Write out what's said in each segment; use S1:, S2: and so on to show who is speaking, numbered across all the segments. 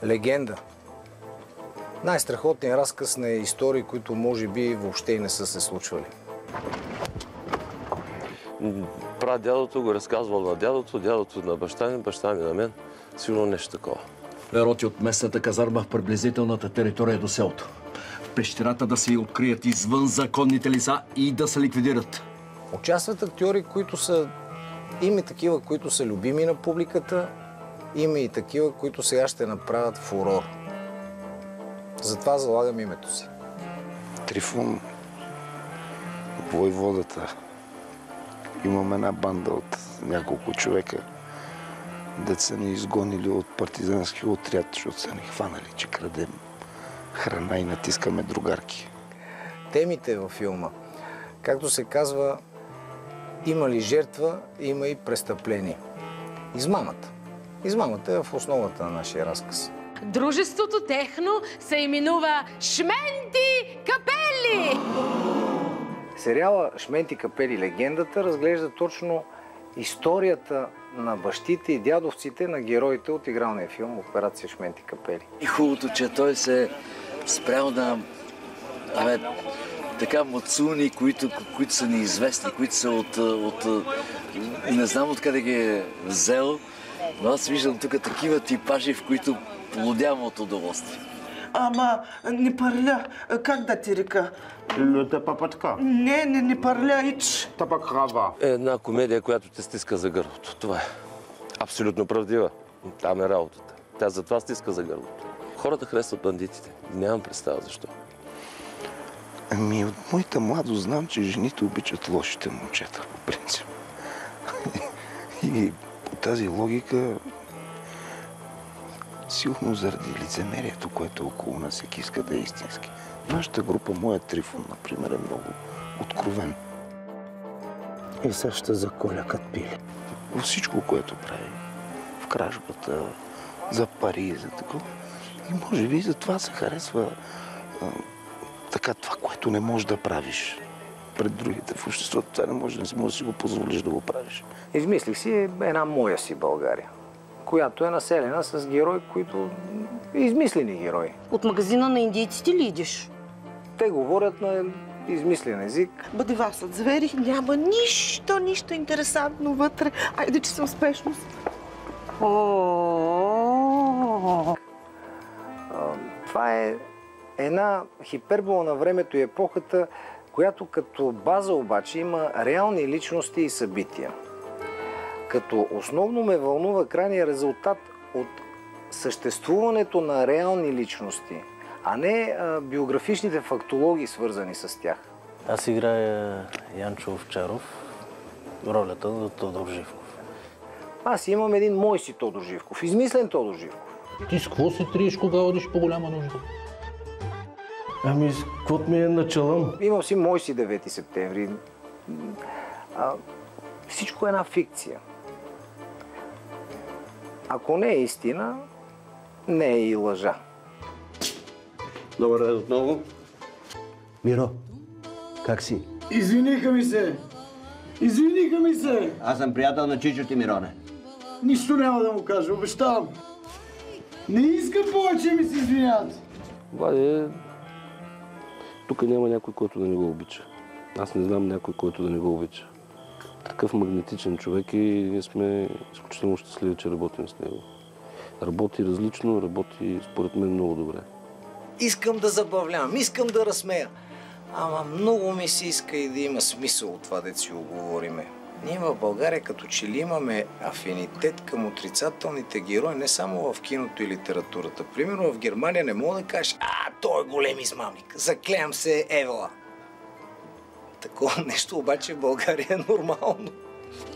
S1: Легенда. Най-страхотният разказ на истории, които може би въобще и не са се случвали.
S2: Прадядото го разказвал на дядото, дядото на баща ми на мен. Сигурно нещо такова.
S3: Роти от местната казарма в приблизителната територия до селото. В пещерата да се открият извън законните лица и да се ликвидират.
S1: Участват актьори, които са... Има и такива, които са любими на публиката, има и такива, които сега ще направят фурор. Затова залагам името си.
S4: Трифун, войводата. Имам една банда от няколко човека. Деца ни изгонили от партизански отряд, защото са ни хванали, че крадем храна и натискаме другарки.
S1: Темите във филма, както се казва, има ли жертва, има и престъпление. Измамата. Измамата е в основата на нашия разказ.
S5: Дружеството техно се именува Шменти Капели!
S1: Сериала Шменти Капели легендата разглежда точно историята на бащите и дядовците на героите от игралния филм Операция Шменти Капели.
S3: И хубавото, че той се спрял на така мацуни, които са неизвестни, които са от не знам откъде ги е взел, но аз виждам тук такива типажи, в които лудявам от удоволствие.
S6: Ама не парля, как да ти река?
S7: Люта папатка.
S6: Не парля, ич.
S7: Тапак хава.
S2: Една комедия, която те стиска за гърлото. Това е абсолютно правдива. Там е работата. Тя затова стиска за гърлото. Хората харесват бандитите. Нямам представа защо.
S4: Ами от моята младост знам, че жените обичат лошите момчета, по принцип. И по тази логика, силно заради лицемерието, което е около нас, всеки иска да е истински. Нашата група, моят Трифун, например, е много откровен.
S7: И сега ще заколя кът пили.
S4: Във всичко, което прави. В кражбата, за пари, за такова. И може би за това се харесва така това, което не можеш да правиш пред другите в обществото. Това не можеш да си го позволиш да го правиш.
S1: Измислих си една моя си България, която е населена с герои, които измислени герои.
S8: От магазина на индийците ли идиш?
S1: Те говорят на измислен език.
S6: Бъде вас звери, няма нищо интересантно вътре. Айде, че съм спешност.
S1: Това е една хипербола на времето и епохата, която като база обаче има реални личности и събития. Като основно ме вълнува крайния резултат от съществуването на реални личности, а не биографичните фактологии, свързани с тях.
S9: Аз играя Янчо Овчаров, ролята на Тодор Живков.
S1: Аз имам един мой си Тодор Живков, измислен Тодор Живков.
S10: Ти с какво се триеш, кога одиш по голяма нужда?
S9: Ами, каквото ми е началъм.
S1: Имам си мой си 9 септември. Всичко е една фикция. Ако не е истина, не е и лъжа.
S7: Добър ден отново.
S10: Миро, как си?
S11: Извиниха ми се!
S10: Аз съм приятел на Чичо ти, Мироне.
S11: Нищо няма да му кажа, обещавам. Не искам повече ми се извиняват.
S2: Владе, тук няма някой, който да не го обича. Аз не знам някой, който да не го обича. Такъв магнетичен човек и ние сме изключително щастливи, че работим с него. Работи различно, работи според мен много добре.
S1: Искам да забавлявам, искам да разсмея. Ама много ми се иска и да има смисъл от това, да си оговориме. Ние в България като че ли имаме афинитет към отрицателните герои, не само в киното и литературата. Примерно в Германия не мога да кажеш, той е голем измамник, заклеям се, Евала. Такова нещо обаче в България е нормално.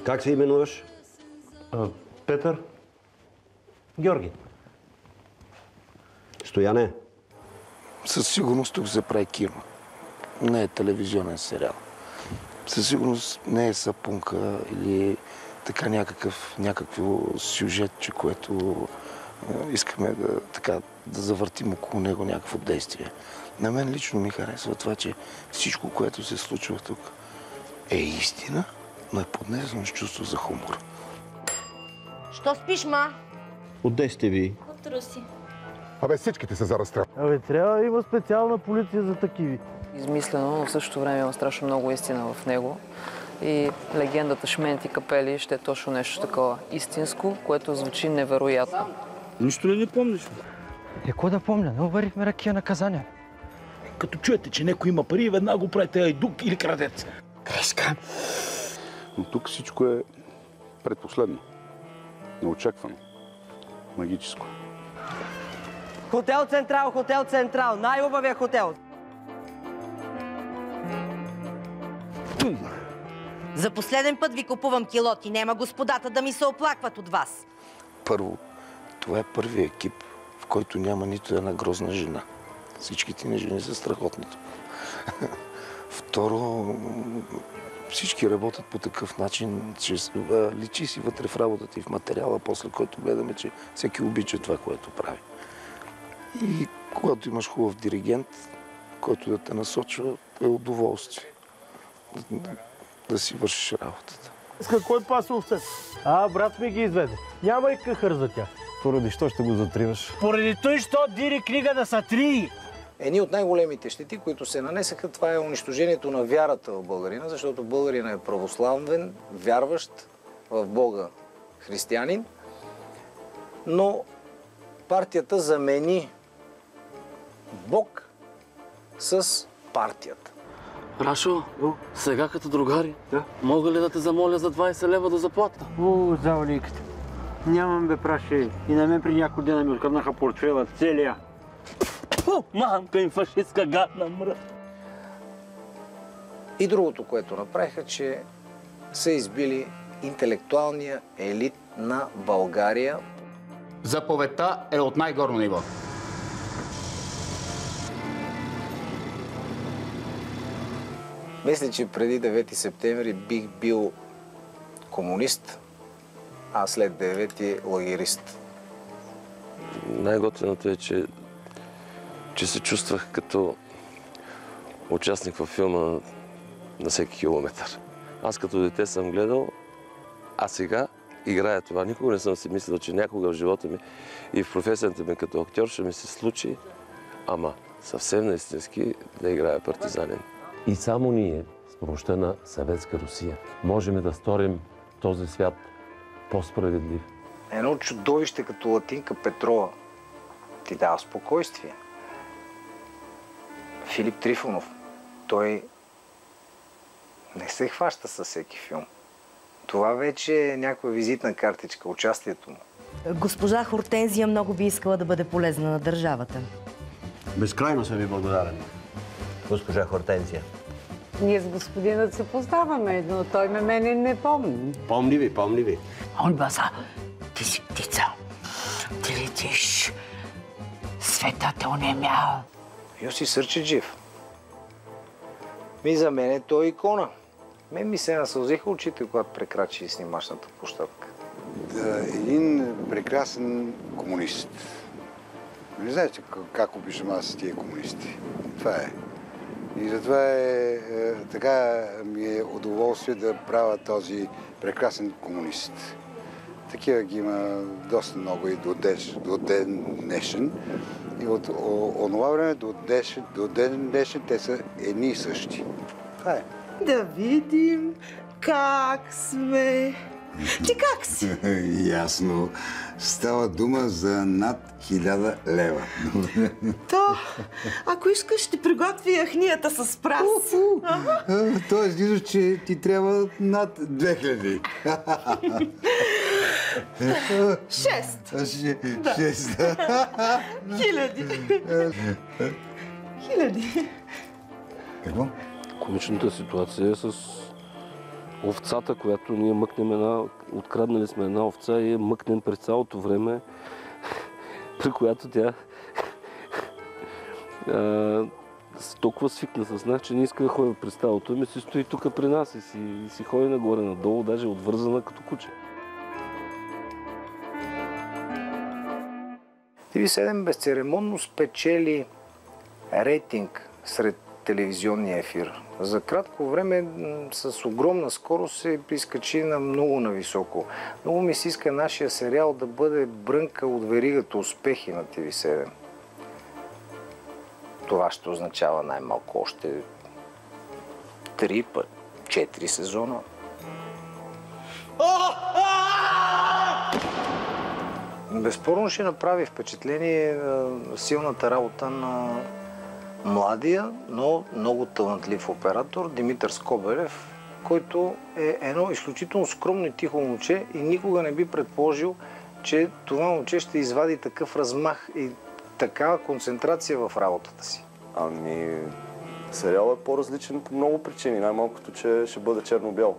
S10: Как се именуваш?
S9: Петър?
S10: Георги. Стояне.
S4: Със сигурност тук се прави кино. Не е телевизионен сериал. Със сигурност не е сапунка или така някакво сюжетче, което искаме да завъртим около него някакво действие. На мен лично ми харесва това, че всичко, което се случва тук е истина, но е поднесено с чувство за хумор.
S8: Що спиш, ма?
S10: Отде сте ви?
S8: От Руси.
S12: Абе, всичките са за разстрел.
S9: Абе, трябва да има специална полиция за такиви.
S13: Измислено, но в същото време има страшно много истина в него. И легендата Шменти Капели ще е точно нещо такова истинско, което звучи невероятно.
S14: Нищо ли не помниш?
S15: Какво да помня? Не обарихме ракия наказания.
S14: Като чуете, че някой има пари, веднага го правите айдук или крадец.
S15: Грешка.
S16: Но тук всичко е предпоследно. Неочаквано. Магическо.
S15: Хотел Централ, Хотел Централ. Най-убавия хотел.
S8: За последен път ви купувам килоти. Нема господата да ми се оплакват от вас.
S4: Първо, това е първият екип, в който няма нито една грозна жена. Всичките ни жени са страхотни. Второ, всички работят по такъв начин, че личи си вътре в работата и в материала, после който гледаме, че всеки обича това, което прави. И когато имаш хубав диригент, който да те насочва, е удоволствие да си вършиш работата.
S9: С кой пасов сте? Брат ми ги изведе. Няма и къхър за тях.
S2: Поради що ще го затриваш?
S14: Поради той, що дири книга да са три.
S1: Едни от най-големите щети, които се нанесаха, това е унищожението на вярата в българина, защото българина е православен, вярващ в Бога християнин, но партията замени Бог с партията.
S2: Рашо, сега като другари, мога ли да те замоля за 20 лева до заплата?
S10: Заваликата. Нямам бе праше. И на мен при няколко дена ми откраднаха портфела целия.
S14: Мамка им фашистка гадна мръв.
S1: И другото, което направиха, че са избили интелектуалния елит на България.
S17: Заповедта е от най-горно ниво.
S1: Мисля, че преди 9 септември бих бил комунист, а след 9 лагерист.
S2: Най-готиното е, че се чувствах като участник във филма на всеки километър. Аз като дете съм гледал, а сега играя това. Никога не съм си мислил, че някога в живота ми и в професията ми като актьор ще ми се случи, ама съвсем наистински да играя партизанин.
S18: И само ние, с помощта на Съветска Русия, можем да сторим този свят по-справедлив.
S1: Едно чудовище като Латинка Петрова ти дава спокойствие. Филип Трифонов, той не се хваща със всеки филм. Това вече е някаква визитна картичка, участието му.
S8: Госпожа Хортензия много би искала да бъде полезна на държавата.
S10: Безкрайно съм ви благодарен, госпожа Хортензия.
S19: Ние с господинът се познаваме, но той мене не помни.
S10: Помни ви.
S19: Он база, ти си птица. Ти летиш. Светът е онемял.
S1: Йоси Сърчеджиев. За мен е той икона. Мен ми се насълзиха очите, когато прекрачи снимачната площадка.
S20: Един прекрасен комунист. Не знаете как обичам аз тия комунисти. Това е. И затова така ми е удоволствие да правя този прекрасен комунист. Такива ги има доста много и до ден днешен. И от онова време до ден днешен те са едни и същи. Това е.
S6: Да видим как сме. Ти как си?
S21: Ясно. Става дума за над 1000 лева.
S6: То, ако искаш, ще приготви яхнията с прас.
S21: Тоест, виждаш, че ти трябва над 2000.
S6: 6. Хиляди.
S21: Какво?
S2: Комичната ситуация е с овцата, която ние мъкнем откраднали сме една овца и я мъкнем през цялото време, при която тя толкова свикна с нас, че не иска да ходи през стадото. Ми си стои тук при нас и си ходи нагоре-надолу, даже отвързана като куче.
S1: TV7 безцеремонно спечели рейтинг сред телевизионния ефир. За кратко време с огромна скорост се изкачи на много нависоко. Много ми се иска нашия сериал да бъде брънка от веригата успехи на TV7. Това ще означава най-малко още 3-4 сезона. Безспорно ще направи впечатление силната работа на младия, но много талантлив оператор Димитър Скобелев, който е едно изключително скромно и тихо момче и никога не би предположил, че това момче ще извади такъв размах и такава концентрация в работата си.
S12: Ами, сериалът е по-различен по много причини. Най-малкото, че ще бъде черно-бял,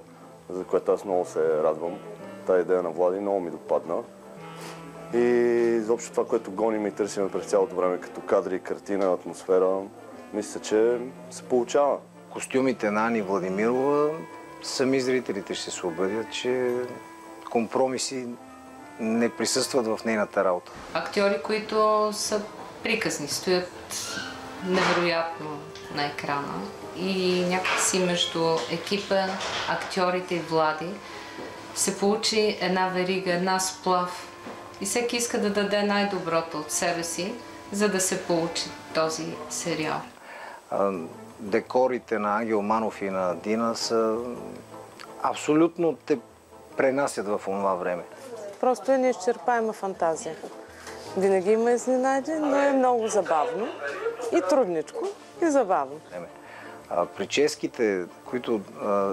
S12: за което аз много се радвам. Тая идея на Влади много ми допадна. И изобщо това, което гоним и търсим през цялото време, като кадри, картина, атмосфера, мисля, че се получава.
S1: Костюмите на Ани Владимирова, сами зрителите ще се убедят, че компромиси не присъстват в нейната работа.
S22: Актьори, които са приказни, стоят невероятно на екрана и някакси между екипа, актьорите и Влади се получи една верига, една сплав и всеки иска да даде най-доброто от себе си, за да се получи този сериал.
S1: Декорите на Ангел Манов и на Дина са абсолютно те пренасят в онова време.
S23: Просто е неизчерпаема фантазия. Винаги има изненади, но е много забавно и трудничко и забавно.
S1: Прическите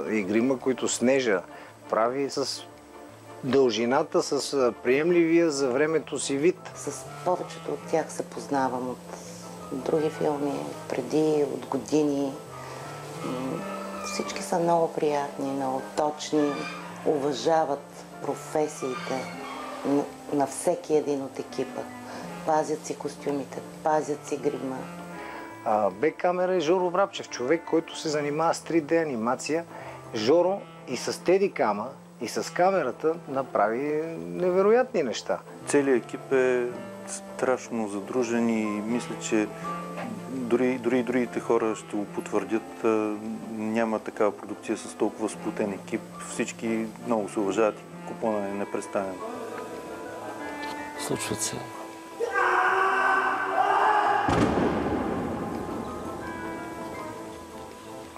S1: и грима, които Снежа прави с дължината, с приемливия за времето си вид.
S24: С повечето от тях се познавам от други филми, преди, от години. Всички са много приятни, много точни, уважават професиите на всеки един от екипа. Пазят си костюмите, пазят си грима.
S1: Бек-камера е Жоро Врабчев, човек, който се занимава с 3D анимация. Жоро и с тедикама, и с камерата направи невероятни неща.
S25: Целият екип е страшно задружен и мисля, че дори другите хора ще го потвърдят. Няма такава продукция с толкова сплотен екип. Всички много се уважават и купона е непрестанен.
S2: Случват се.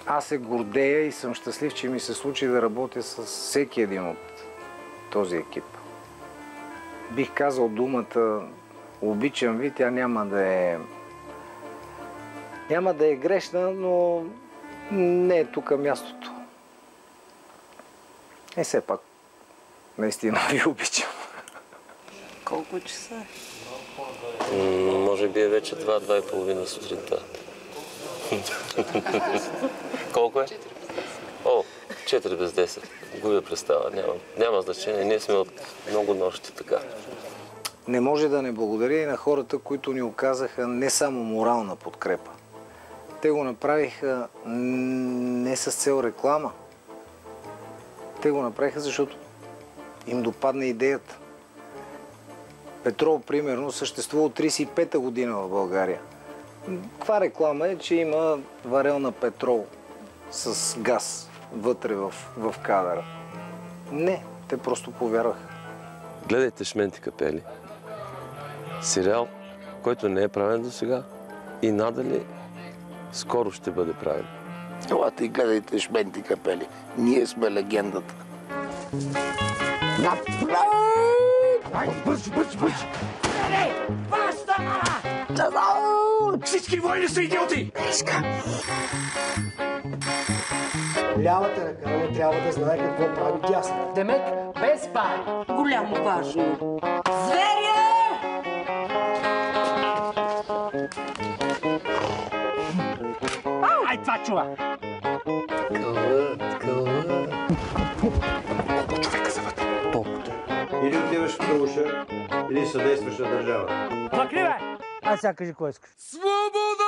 S1: Аз се гордея и съм щастлив, че ми се случи да работя с всеки един от този екип. Бих казал думата обичам ви, тя няма да е грешна, но не е тук мястото. И все пак, наистина ви обичам.
S23: Колко часа е?
S2: Може би е вече 2-2:30 сутринта. Колко е? 4 без 10. Губя представа. Няма значение. Ние сме от много нощи така.
S1: Не може да не благодаря и на хората, които ни оказаха не само морална подкрепа. Те го направиха не с цел реклама. Те го направиха, защото им допадна идеята. Петрол, примерно, съществува от 35-та година в България. Каква реклама е, че има варел на петрол с газ вътре в кадъра? Не, те просто повярваха.
S2: Гледайте Шменти капели. Сериал, който не е правен до сега и надали скоро ще бъде правен.
S4: Елате и гледайте Шменти капели. Ние сме легендата.
S19: Напред! Бързо! Баща! Всички войни са идиоти!
S7: Лявата ръка не трябва да знае какво прави дясна.
S19: Демек, без пари.
S24: Голямо важно.
S19: Зверя! Ай, това чува!
S7: Колко човека са вътре? Толкова. Или отиваш в Калуша, или съдействаш на държавата.
S19: Закривай!
S15: А сега кажи кой искаш.
S19: Свобода!